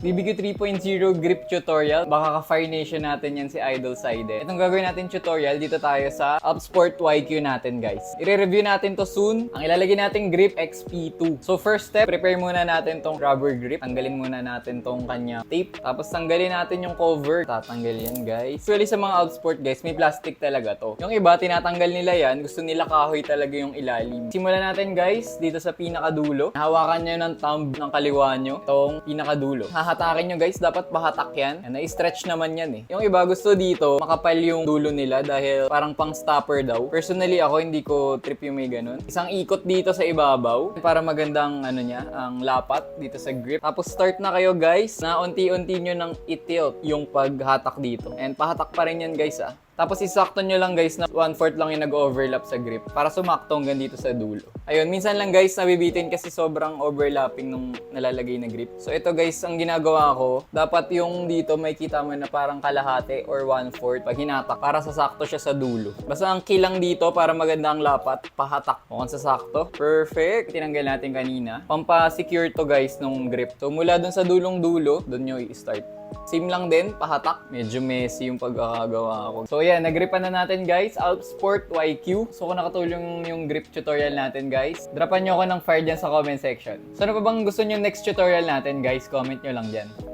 BBQ 3.0 grip tutorial. Baka ka-Fire Nation natin yan si Idol Side. Itong gagawin natin tutorial, dito tayo sa Upsport YQ natin, guys. I-review natin to soon. Ang ilalagay natin grip XP2. So first step, prepare muna natin tong rubber grip. Tanggalin muna natin tong kanya tape. Tapos tanggalin natin yung cover. Tatanggal yan, guys. Usually sa mga Upsport, guys, may plastic talaga to. Yung iba, tinatanggal nila yan. Gusto nila kahoy talaga yung ilalim. Simulan natin, guys, dito sa pinakadulo. Hawakan nyo ng thumb ng kaliwa nyo tong pinakadulo. Hatakin nyo, guys, dapat pahatak yan. Na-stretch naman yan eh. Yung iba gusto dito, makapal yung dulo nila dahil parang pang stopper daw. Personally, ako hindi ko trip yung may ganun. Isang ikot dito sa ibabaw para magandang ano niya, ang lapat dito sa grip. Tapos start na kayo, guys, na unti-unti nyo nang i-tilt yung paghatak dito. And pahatak pa rin yan, guys, ah. Tapos isakto nyo lang, guys, na 1/4 lang yung nag-overlap sa grip para sumakto hanggang dito sa dulo. Ayun, minsan lang, guys, nabibitin kasi sobrang overlapping nung nalalagay na grip. So ito, guys, ang ginagawa ko, dapat yung dito may kita mo na parang kalahati or 1/4 pag hinatak para sasakto siya sa dulo. Basta ang kilang dito para maganda ang lapat, pahatak. Mukhang sasakto. Perfect. Tinanggal natin kanina. Pampa-secure to, guys, nung grip. So mula dun sa dulong dulo, dun nyo i-start. Same lang din, pahatak. Medyo messy yung pagkakagawa ko. So yan, nagripan na natin, guys. Upsport YQ. So kung nakatulong yung grip tutorial natin, guys, dropan nyo ako ng fire dyan sa comment section. So ano pa bang gusto nyo next tutorial natin, guys? Comment nyo lang dyan.